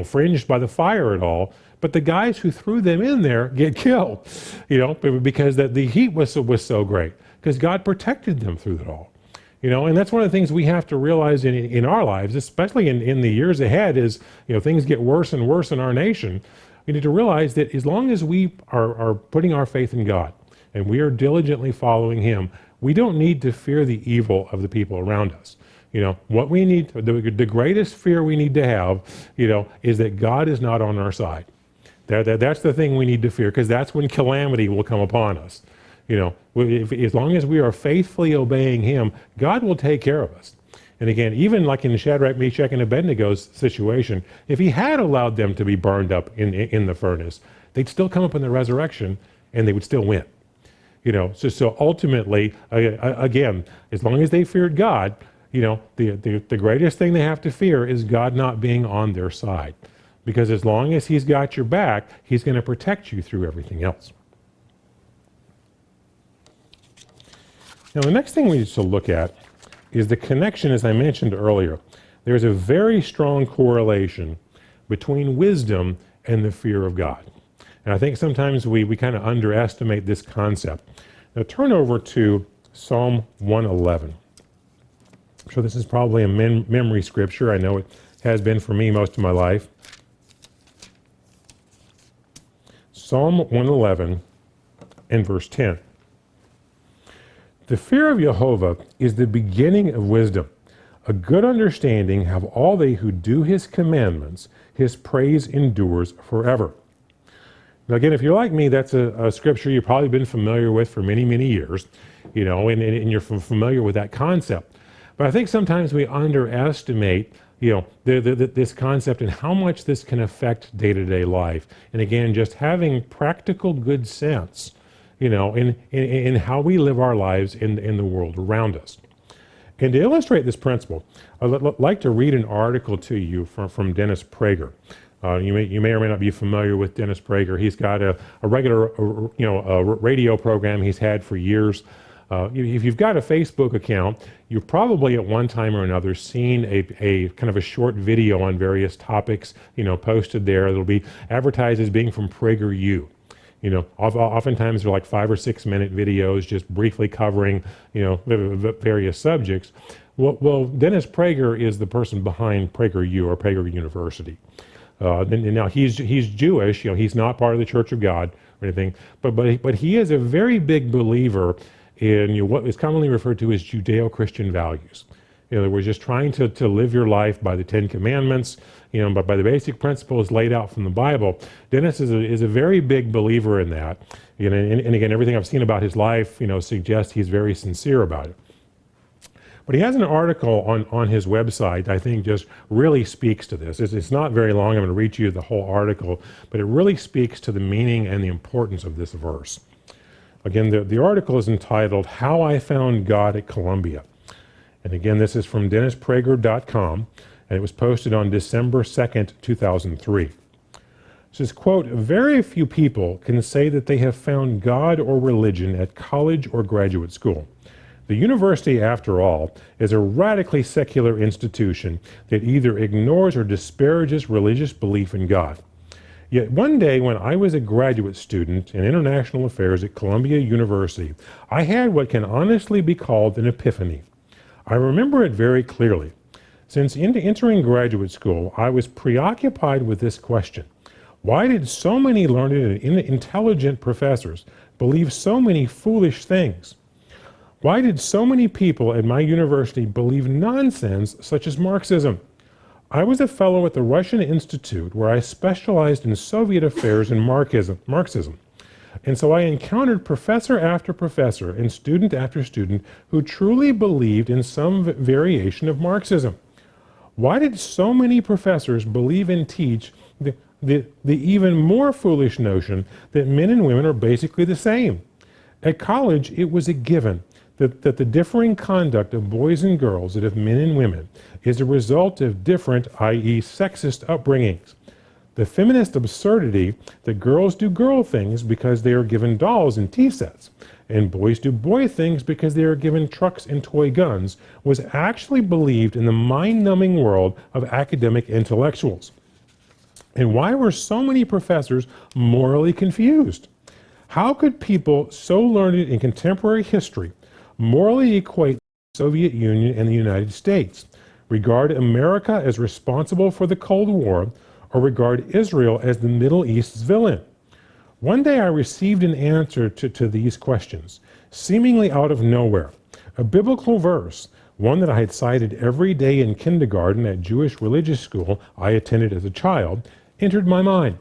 fringed by the fire at all. But the guys who threw them in there get killed, because the heat was so great, because God protected them through it all. And that's one of the things we have to realize in our lives, especially in the years ahead, is, things get worse and worse in our nation. We need to realize that as long as we are putting our faith in God and we are diligently following him, we don't need to fear the evil of the people around us. What we need, the greatest fear we need to have, is that God is not on our side. That's the thing we need to fear, because that's when calamity will come upon us. As long as we are faithfully obeying him, God will take care of us. And again, even like in Shadrach, Meshach, and Abednego's situation, if he had allowed them to be burned up in the furnace, they'd still come up in the resurrection and they would still win. So ultimately, again, as long as they feared God, the greatest thing they have to fear is God not being on their side. Because as long as he's got your back, he's going to protect you through everything else. Now, the next thing we need to look at is the connection, as I mentioned earlier. There's a very strong correlation between wisdom and the fear of God. And I think sometimes we kind of underestimate this concept. Now turn over to Psalm 111. I'm sure this is probably a memory scripture. I know it has been for me most of my life. Psalm 111 and verse 10. The fear of Jehovah is the beginning of wisdom. A good understanding have all they who do his commandments. His praise endures forever. Now, again, if you're like me, that's a scripture you've probably been familiar with for many, many years, and you're familiar with that concept. But I think sometimes we underestimate, this concept and how much this can affect day-to-day life. And again, just having practical good sense, in how we live our lives in the world around us. And to illustrate this principle, I'd like to read an article to you from Dennis Prager. You may or may not be familiar with Dennis Prager. He's got a regular, a radio program he's had for years. If you've got a Facebook account, you've probably at one time or another seen a kind of a short video on various topics, posted there. That'll be advertised as being from PragerU. Oftentimes they're like 5 or 6 minute videos just briefly covering, various subjects. Well, Dennis Prager is the person behind PragerU, or Prager University. And now he's Jewish, he's not part of the Church of God or anything, but he is a very big believer in what is commonly referred to as Judeo-Christian values. In other words, just trying to live your life by the Ten Commandments, but by the basic principles laid out from the Bible. Dennis is a very big believer in that. And again, everything I've seen about his life, suggests he's very sincere about it. But he has an article on his website I think just really speaks to this. It's not very long. I'm going to read you the whole article, but it really speaks to the meaning and the importance of this verse. Again, the article is entitled, How I Found God at Columbia. And again, this is from DennisPrager.com, and it was posted on December 2nd, 2003. It says, quote, very few people can say that they have found God or religion at college or graduate school. The university, after all, is a radically secular institution that either ignores or disparages religious belief in God. Yet one day when I was a graduate student in international affairs at Columbia University, I had what can honestly be called an epiphany. I remember it very clearly. Since entering graduate school, I was preoccupied with this question. Why did so many learned and intelligent professors believe so many foolish things? Why did so many people at my university believe nonsense such as Marxism? I was a fellow at the Russian Institute where I specialized in Soviet affairs and Marxism. And so I encountered professor after professor and student after student who truly believed in some variation of Marxism. Why did so many professors believe and teach the even more foolish notion that men and women are basically the same? At college, it was a given that the differing conduct of boys and girls, that of men and women, is a result of different, i.e. sexist upbringings. The feminist absurdity that girls do girl things because they are given dolls and tea sets, and boys do boy things because they are given trucks and toy guns, was actually believed in the mind-numbing world of academic intellectuals. And why were so many professors morally confused? How could people so learned in contemporary history morally equate the Soviet Union and the United States, regard America as responsible for the Cold War, or regard Israel as the Middle East's villain? One day I received an answer to these questions, seemingly out of nowhere. A biblical verse, one that I had cited every day in kindergarten at Jewish religious school I attended as a child, entered my mind.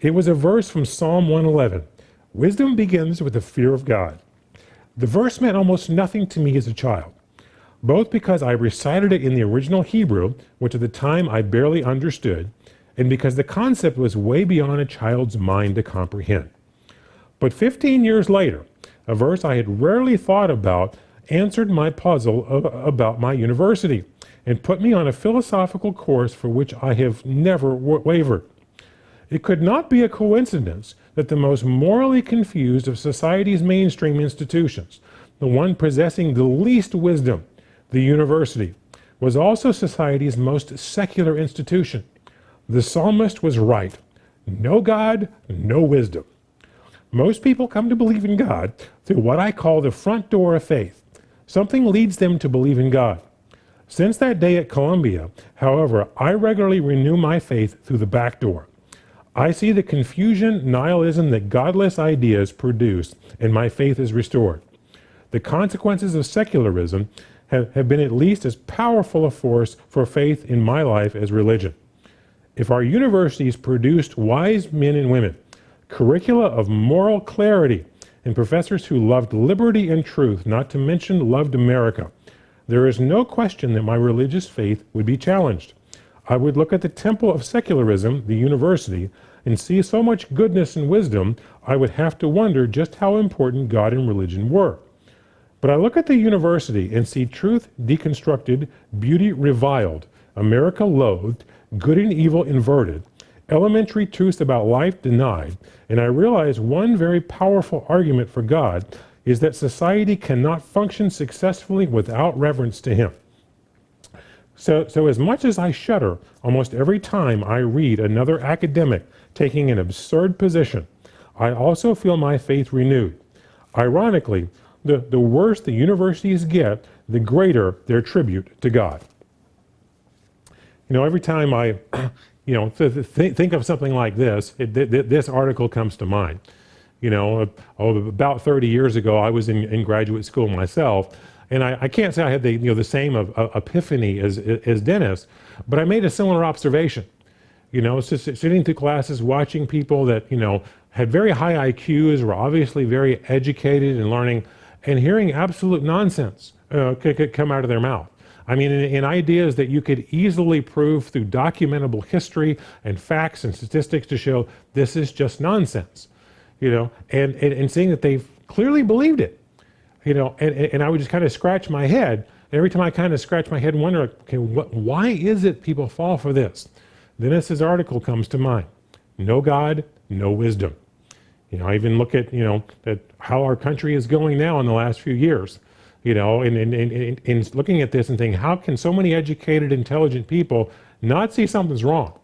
It was a verse from Psalm 111. Wisdom begins with the fear of God. The verse meant almost nothing to me as a child, both because I recited it in the original Hebrew, which at the time I barely understood, and because the concept was way beyond a child's mind to comprehend. But 15 years later, a verse I had rarely thought about answered my puzzle about my university and put me on a philosophical course for which I have never wavered. It could not be a coincidence that the most morally confused of society's mainstream institutions, the one possessing the least wisdom, the university, was also society's most secular institution. The psalmist was right. No God, no wisdom. Most people come to believe in God through what I call the front door of faith. Something leads them to believe in God. Since that day at Columbia, however, I regularly renew my faith through the back door. I see the confusion, nihilism that godless ideas produce, and my faith is restored. The consequences of secularism have been at least as powerful a force for faith in my life as religion. If our universities produced wise men and women, curricula of moral clarity, and professors who loved liberty and truth, not to mention loved America, there is no question that my religious faith would be challenged. I would look at the temple of secularism, the university, and see so much goodness and wisdom, I would have to wonder just how important God and religion were. But I look at the university and see truth deconstructed, beauty reviled, America loathed, good and evil inverted, elementary truths about life denied, and I realize one very powerful argument for God is that society cannot function successfully without reverence to Him. So as much as I shudder almost every time I read another academic taking an absurd position, I also feel my faith renewed. Ironically, the worse the universities get, the greater their tribute to God. You know, every time I think of something like this, this article comes to mind. You know, about 30 years ago, I was in graduate school myself, and I can't say I had the same epiphany as Dennis, but I made a similar observation. You know, sitting through classes, watching people that had very high IQs, were obviously very educated and learning, and hearing absolute nonsense come out of their mouth. I mean, in ideas that you could easily prove through documentable history and facts and statistics to show this is just nonsense, and seeing that they clearly believed it, and I would just kind of scratch my head. Every time I kind of scratch my head and wonder, okay, why is it people fall for this? Dennis's article comes to mind. No God, no wisdom. I even look at, at how our country is going now in the last few years. And looking at this and thinking, how can so many educated, intelligent people not see something's wrong?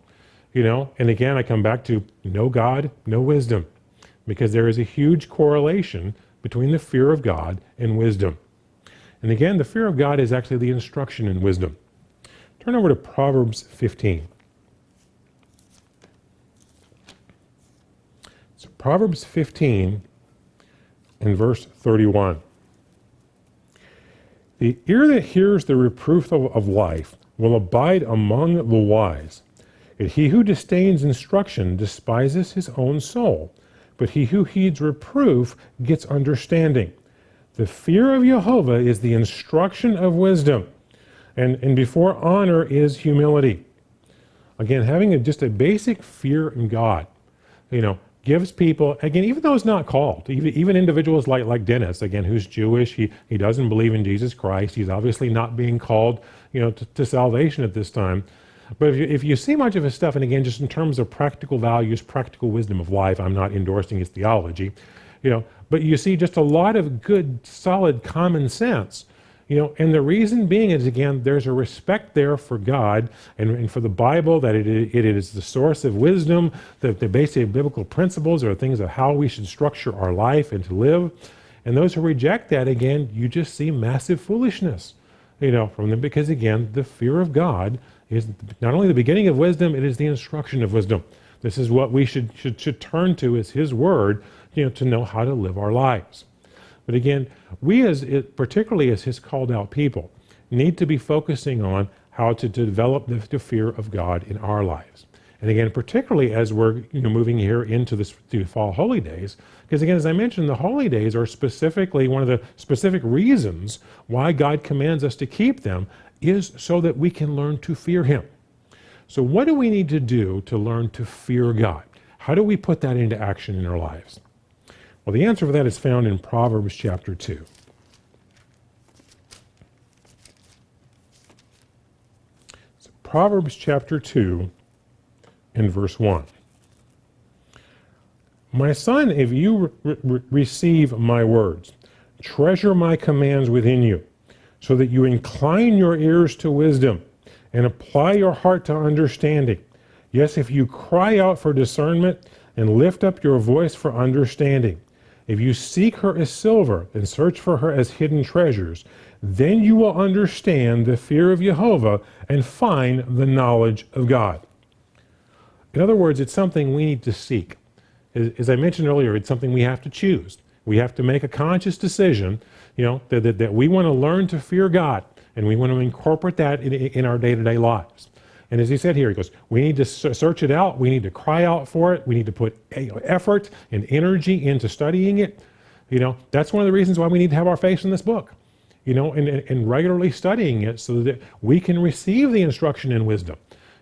And again, I come back to no God, no wisdom, because there is a huge correlation between the fear of God and wisdom. And again, the fear of God is actually the instruction in wisdom. Turn over to Proverbs 15. So Proverbs 15 and verse 31. The ear that hears the reproof of life will abide among the wise. Yet he who disdains instruction despises his own soul, but he who heeds reproof gets understanding. The fear of Jehovah is the instruction of wisdom, and before honor is humility. Again, having just a basic fear in God, gives people, again, even though it's not called, even individuals like Dennis, again, who's Jewish, he doesn't believe in Jesus Christ, he's obviously not being called, to salvation at this time. But if you see much of his stuff, and again, just in terms of practical values, practical wisdom of life, I'm not endorsing his theology, but you see just a lot of good, solid common sense. And the reason being is, again, there's a respect there for God and for the Bible, that it is the source of wisdom, the basic biblical principles are things of how we should structure our life and to live. And those who reject that, again, you just see massive foolishness, from them, because, again, the fear of God is not only the beginning of wisdom, it is the instruction of wisdom. This is what we should turn to as His Word, to know how to live our lives. But again, we particularly as His called out people, need to be focusing on how to develop the fear of God in our lives. And again, particularly as we're moving here into the fall holy days, because again, as I mentioned, the holy days are specifically one of the specific reasons why God commands us to keep them is so that we can learn to fear Him. So what do we need to do to learn to fear God? How do we put that into action in our lives? Well, the answer for that is found in Proverbs chapter 2. So Proverbs chapter 2 and verse 1. My son, if you receive my words, treasure my commands within you, so that you incline your ears to wisdom and apply your heart to understanding. Yes, if you cry out for discernment and lift up your voice for understanding, if you seek her as silver and search for her as hidden treasures, then you will understand the fear of Jehovah and find the knowledge of God. In other words, it's something we need to seek. As I mentioned earlier, it's something we have to choose. We have to make a conscious decision, that we want to learn to fear God. And we want to incorporate that in our day-to-day lives. And as he said here, he goes, we need to search it out. We need to cry out for it. We need to put effort and energy into studying it. That's one of the reasons why we need to have our face in this book, and regularly studying it so that we can receive the instruction and wisdom.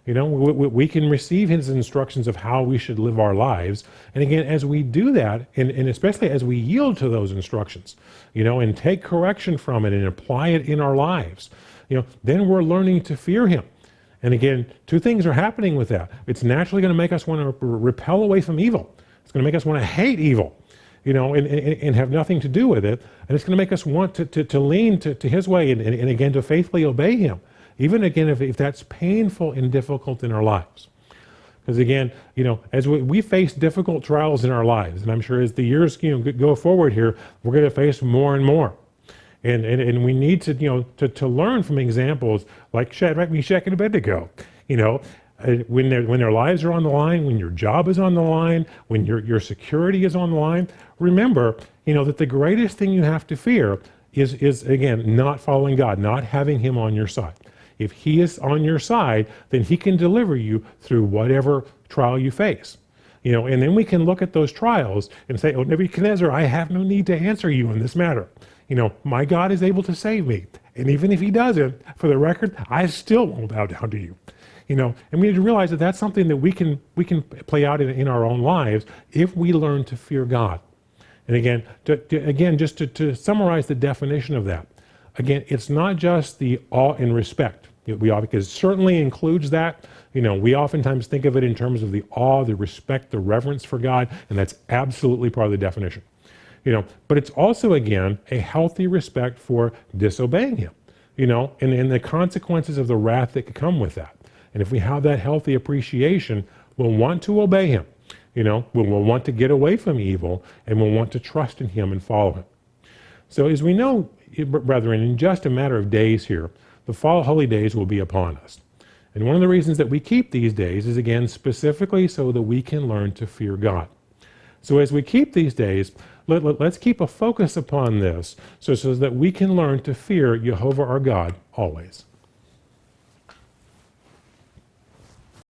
We can receive his instructions of how we should live our lives. And again, as we do that, and especially as we yield to those instructions, and take correction from it and apply it in our lives, then we're learning to fear him. And again, two things are happening with that. It's naturally going to make us want to repel away from evil. It's going to make us want to hate evil, and have nothing to do with it. And it's going to make us want to lean to his way and again, to faithfully obey him. Even again, if that's painful and difficult in our lives. Because again, as we face difficult trials in our lives, and I'm sure as the years go forward here, we're going to face more and more. And we need to learn from examples like Shadrach, Meshach, and Abednego. When their lives are on the line, when your job is on the line, when your security is on the line, remember, that the greatest thing you have to fear is again, not following God, not having him on your side. If he is on your side, then he can deliver you through whatever trial you face. And then we can look at those trials and say, oh, Nebuchadnezzar, I have no need to answer you in this matter. My God is able to save me. And even if he doesn't, for the record, I still won't bow down to you. And we need to realize that that's something that we can play out in our own lives if we learn to fear God. And again, just to summarize the definition of that, again, it's not just the awe and respect. Because it certainly includes that. We oftentimes think of it in terms of the awe, the respect, the reverence for God, and that's absolutely part of the definition. But it's also, again, a healthy respect for disobeying him, and the consequences of the wrath that could come with that. And if we have that healthy appreciation, we'll want to obey him. We'll want to get away from evil, and we'll want to trust in him and follow him. So as we know, brethren, in just a matter of days here, the fall holy days will be upon us. And one of the reasons that we keep these days is, again, specifically so that we can learn to fear God. So as we keep these days, let's keep a focus upon this so that we can learn to fear Jehovah our God always.